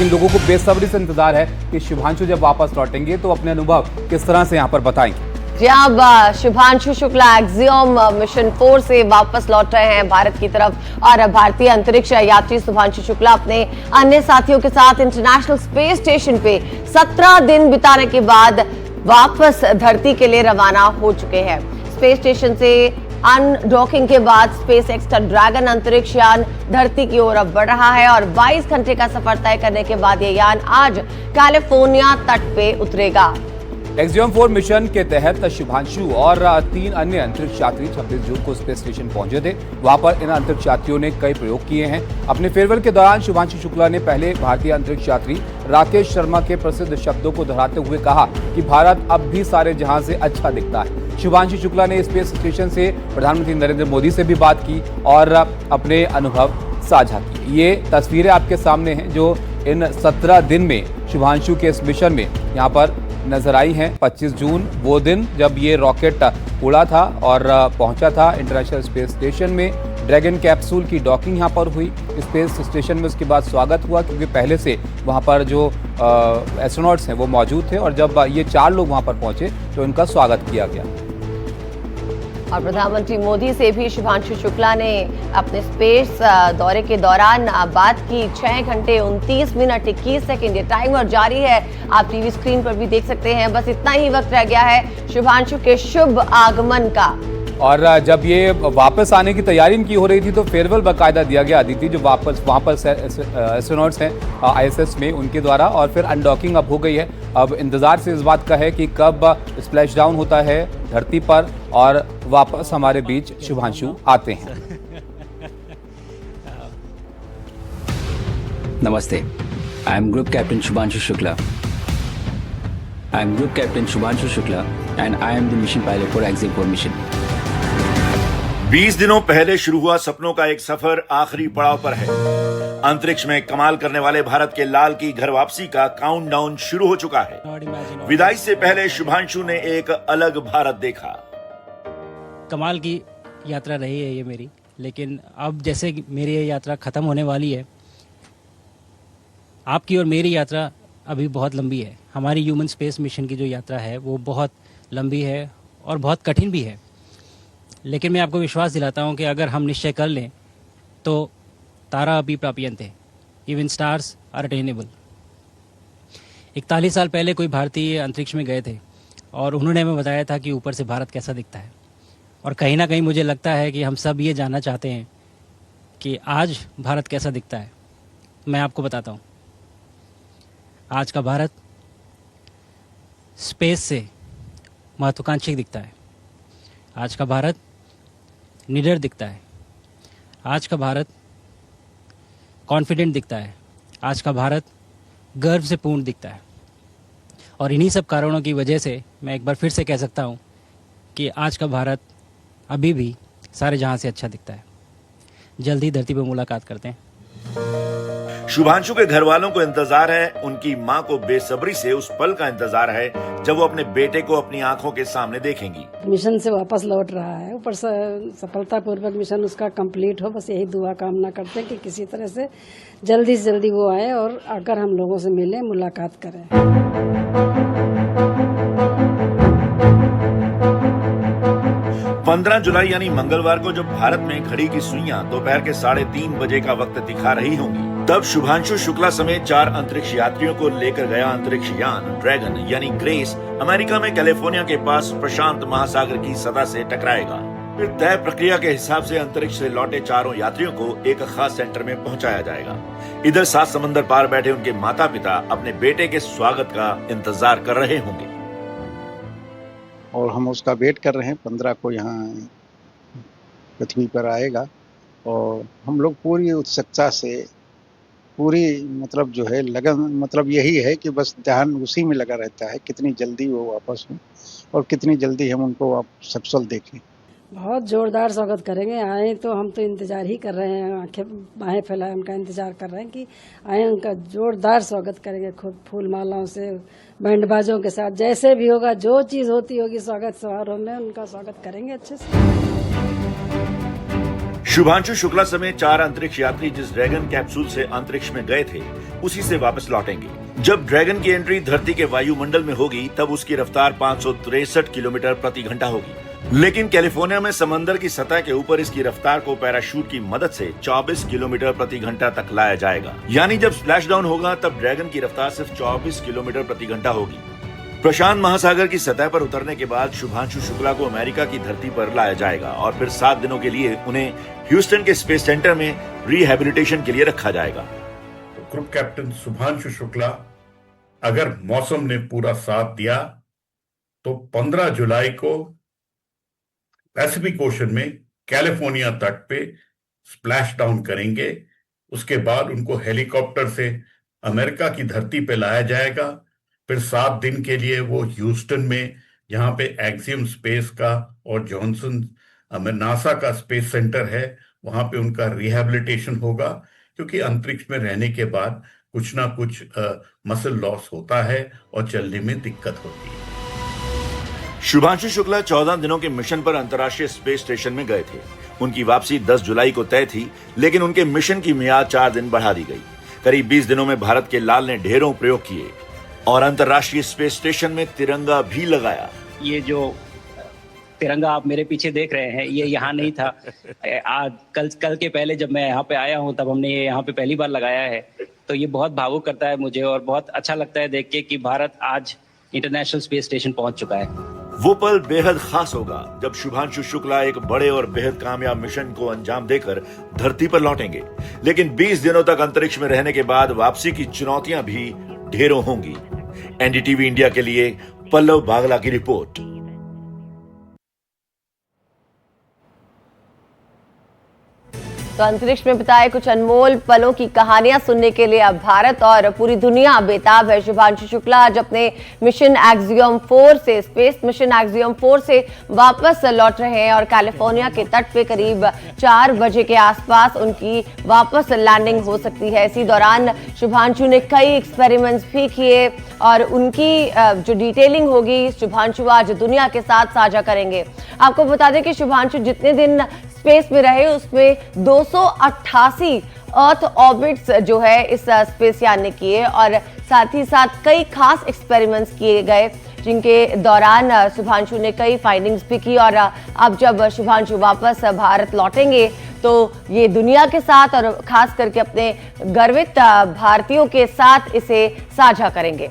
लेकिन लोगों को बेसब्री से इंतजार है कि शुभांशु जब वापस लौटेंगे तो अपने अनुभव किस तरह से यहाँ पर बताएंगे। जी अब शुभांशु शुक्ला एक्सियोम मिशन 4 से वापस लौट रहे हैं भारत की तरफ और भारतीय अंतरिक्ष यात्री शुभांशु शुक्ला अपने अन्य साथियों के साथ इंटरनेशनल स्पेस स्टेशन पे 17 दिन बिताने के बाद वापस धरती के लिए रवाना हो चुके हैं। स्पेस स्टेशन से अनडॉकिंग के बाद स्पेस एक्स का ड्रैगन अंतरिक्ष यान धरती की ओर अब बढ़ रहा है और 22 घंटे का सफर तय करने के बाद यह यान आज कैलिफोर्निया तट पे उतरेगा। एक्सियोम 4 मिशन के तहत शुभांशु और 3 अन्य अंतरिक्ष यात्री 26 जून को स्पेस स्टेशन पहुंचे थे। वहां पर इन अंतरिक्ष यात्रियों ने कई प्रयोग किए हैं। अपने फेयरवेल के दौरान शुभांशु शुक्ला ने पहले भारतीय अंतरिक्ष यात्री राकेश शर्मा के प्रसिद्ध शब्दों को दोहराते हुए कहा कि भारत अब भी सारे जहां से अच्छा दिखता है। शुभांशु शुक्ला ने स्पेस स्टेशन से प्रधानमंत्री नरेंद्र मोदी से भी बात की और अपने अनुभव साझा किए। ये तस्वीरें आपके सामने हैं जो इन 17 दिन में शुभांशु के इस मिशन में यहाँ पर नजर आई हैं। 25 जून वो दिन जब ये रॉकेट उड़ा था और पहुंचा था इंटरनेशनल स्पेस स्टेशन में। ड्रैगन कैप्सूल की डॉकिंग यहाँ पर हुई स्पेस स्टेशन में। उसके बाद स्वागत हुआ क्योंकि पहले से वहाँ पर जो एस्ट्रोनॉट्स हैं वो मौजूद थे और जब ये 4 लोग वहाँ पर पहुंचे तो इनका स्वागत किया गया। और प्रधानमंत्री मोदी से भी शुभांशु शुक्ला ने अपने स्पेस दौरे के दौरान बात की। 6 घंटे 29 मिनट 21 सेकंड ये टाइमर जारी है, आप टीवी स्क्रीन पर भी देख सकते हैं। बस इतना ही वक्त रह गया है शुभांशु के शुभ आगमन का। और जब ये वापस आने की तैयारी इनकी हो रही थी तो फेयरवेल बाकायदा दिया गया अदिति जो वापस वहाँ पर एस्ट्रोनॉट्स हैं ISS में उनके द्वारा। और फिर अनडॉकिंग अब हो गई है। अब इंतजार से इस बात का है कि कब स्प्लैश डाउन होता है धरती पर और वापस हमारे बीच शुभांशु आते हैं। नमस्ते, I am group captain Shubhanshu Shukla. I am group captain Shubhanshu Shukla and I am the mission pilot for axiom 4 mission. 20 दिनों पहले शुरू हुआ सपनों का एक सफर आखिरी पड़ाव पर है। अंतरिक्ष में कमाल करने वाले भारत के लाल की घर वापसी का काउंटडाउन शुरू हो चुका है। विदाई से पहले शुभांशु ने एक अलग भारत देखा। कमाल की यात्रा रही है ये मेरी, लेकिन अब जैसे मेरी ये यात्रा खत्म होने वाली है, आपकी और मेरी यात्रा अभी बहुत लंबी है। हमारी ह्यूमन स्पेस मिशन की जो यात्रा है वो बहुत लंबी है और बहुत कठिन भी है। लेकिन मैं आपको विश्वास दिलाता हूँ कि अगर हम निश्चय कर लें तो तारा अभी प्राप्यन्ते, इवन स्टार्स आर अटेनेबल। 41 साल पहले कोई भारतीय अंतरिक्ष में गए थे और उन्होंने हमें बताया था कि ऊपर से भारत कैसा दिखता है। और कहीं ना कहीं मुझे लगता है कि हम सब ये जानना चाहते हैं कि आज भारत कैसा दिखता है। मैं आपको बताता हूँ, आज का भारत स्पेस से महत्वाकांक्षी दिखता है। आज का भारत निडर दिखता है। आज का भारत कॉन्फिडेंट दिखता है। आज का भारत गर्व से पूर्ण दिखता है। और इन्हीं सब कारणों की वजह से मैं एक बार फिर से कह सकता हूँ कि आज का भारत अभी भी सारे जहां से अच्छा दिखता है। जल्दी धरती पर मुलाकात करते हैं। शुभांशु के घर वालों को इंतजार है, उनकी मां को बेसब्री से उस पल का इंतजार है जब वो अपने बेटे को अपनी आंखों के सामने देखेंगी। मिशन से वापस लौट रहा है, ऊपर से सफलतापूर्वक मिशन उसका कंप्लीट हो, बस यही दुआ कामना करते हैं कि किसी तरह से जल्दी वो आए और आकर हम लोगों से मिले, मुलाकात करें। 15 जुलाई यानी मंगलवार को जब भारत में घड़ी की सुइयां दोपहर के 3:30 बजे का वक्त दिखा रही होंगी, तब शुभांशु शुक्ला समेत 4 अंतरिक्ष यात्रियों को लेकर गया अंतरिक्ष यान ड्रैगन यानी ग्रेस अमेरिका में कैलिफोर्निया के पास प्रशांत महासागर की सतह से टकराएगा। फिर तय प्रक्रिया के हिसाब से अंतरिक्ष से लौटे 4 यात्रियों को एक खास सेंटर में पहुंचाया जाएगा। इधर 7 समंदर पार बैठे उनके माता पिता अपने बेटे के स्वागत का इंतजार कर रहे होंगे और हम उसका वेट कर रहे हैं। 15 को यहाँ पृथ्वी पर आएगा और हम लोग पूरी उत्सुकता से पूरी मतलब जो है लगन मतलब यही है कि बस ध्यान उसी में लगा रहता है कितनी जल्दी वो वापस हों और कितनी जल्दी हम उनको सफल देखें। बहुत जोरदार स्वागत करेंगे। आए तो हम तो इंतजार ही कर रहे हैं, आंखें बाहें फैलाए उनका इंतजार कर रहे हैं कि आए, उनका जोरदार स्वागत करेंगे। खूब फूल मालाओं से, बैंड बाजों के साथ, जैसे भी होगा, जो चीज होती होगी स्वागत समारोह में, उनका स्वागत करेंगे अच्छे से। शुभांशु शुक्ला समेत 4 अंतरिक्ष यात्री जिस ड्रैगन कैप्सूल से अंतरिक्ष में गए थे उसी से वापस लौटेंगे। जब ड्रैगन की एंट्री धरती के वायुमंडल में होगी तब उसकी रफ्तार 563 किलोमीटर प्रति घंटा होगी, लेकिन कैलिफोर्निया में समंदर की सतह के ऊपर इसकी रफ्तार को पैराशूट की मदद से 24 किलोमीटर प्रति घंटा तक लाया जाएगा। यानी जब स्प्लैश डाउन होगा तब ड्रैगन की रफ्तार सिर्फ 24 किलोमीटर प्रति घंटा होगी। प्रशांत महासागर की सतह पर उतरने के बाद शुभांशु शुक्ला को अमेरिका की धरती पर लाया जाएगा और फिर 7 दिनों के लिए उन्हें ह्यूस्टन के स्पेस सेंटर में रिहैबिलिटेशन के लिए रखा जाएगा। ग्रुप कैप्टन शुभांशु शुक्ला अगर मौसम ने पूरा साथ दिया तो 15 जुलाई को पैसिफिक ओशन में कैलिफोर्निया तट पे स्प्लैश डाउन करेंगे। उसके बाद उनको हेलीकॉप्टर से अमेरिका की धरती पे लाया जाएगा। फिर 7 दिन के लिए वो ह्यूस्टन में, जहां पे एक्सियम स्पेस का और जॉनसन नासा का स्पेस सेंटर है, वहां पे उनका रिहैबिलिटेशन होगा, क्योंकि अंतरिक्ष में रहने के बाद कुछ ना कुछ मसल लॉस होता है और चलने में दिक्कत होती है। शुभांशु शुक्ला 14 दिनों के मिशन पर अंतर्राष्ट्रीय स्पेस स्टेशन में गए थे। उनकी वापसी 10 जुलाई को तय थी, लेकिन उनके मिशन की मियाद 4 दिन बढ़ा दी गई। करीब 20 दिनों में भारत के लाल ने ढेरों प्रयोग किए और अंतर्राष्ट्रीय स्पेस स्टेशन में तिरंगा भी लगाया। ये जो तिरंगा आप मेरे पीछे देख रहे हैं, ये यहाँ नहीं था। आज कल के पहले जब मैं यहाँ पे आया हूँ तब हमने ये यहाँ पे पहली बार लगाया है, तो ये बहुत भावुक करता है मुझे और बहुत अच्छा लगता है देख के कि भारत आज इंटरनेशनल स्पेस स्टेशन पहुंच चुका है। वो पल बेहद खास होगा जब शुभांशु शुक्ला एक बड़े और बेहद कामयाब मिशन को अंजाम देकर धरती पर लौटेंगे। लेकिन 20 दिनों तक अंतरिक्ष में रहने के बाद वापसी की चुनौतियां भी ढेरों होंगी। एनडीटीवी इंडिया के लिए पल्लव बागला की रिपोर्ट। तो अंतरिक्ष में बिताए कुछ अनमोल पलों की कहानियां सुनने के लिए अब भारत और पूरी दुनिया बेताब है। शुभांशु शुक्ला आज अपने मिशन एक्सियम 4 से, स्पेस मिशन एक्सियम 4 से वापस लौट रहे हैं और कैलिफोर्निया के तट पे करीब 4 बजे के आसपास उनकी वापस लैंडिंग हो सकती है। इसी दौरान शुभांशु ने कई एक्सपेरिमेंट्स भी किए और उनकी जो डिटेलिंग होगी शुभांशु आज दुनिया के साथ साझा करेंगे। आपको बता दें कि शुभांशु जितने दिन स्पेस में रहे उसमें 288 अर्थ ऑर्बिट्स जो है इस स्पेस यान ने किए और साथ ही साथ कई खास एक्सपेरिमेंट्स किए गए, जिनके दौरान शुभांशु ने कई फाइंडिंग्स भी की। और अब जब शुभांशु वापस भारत लौटेंगे तो ये दुनिया के साथ और खास करके अपने गर्वित भारतीयों के साथ इसे साझा करेंगे।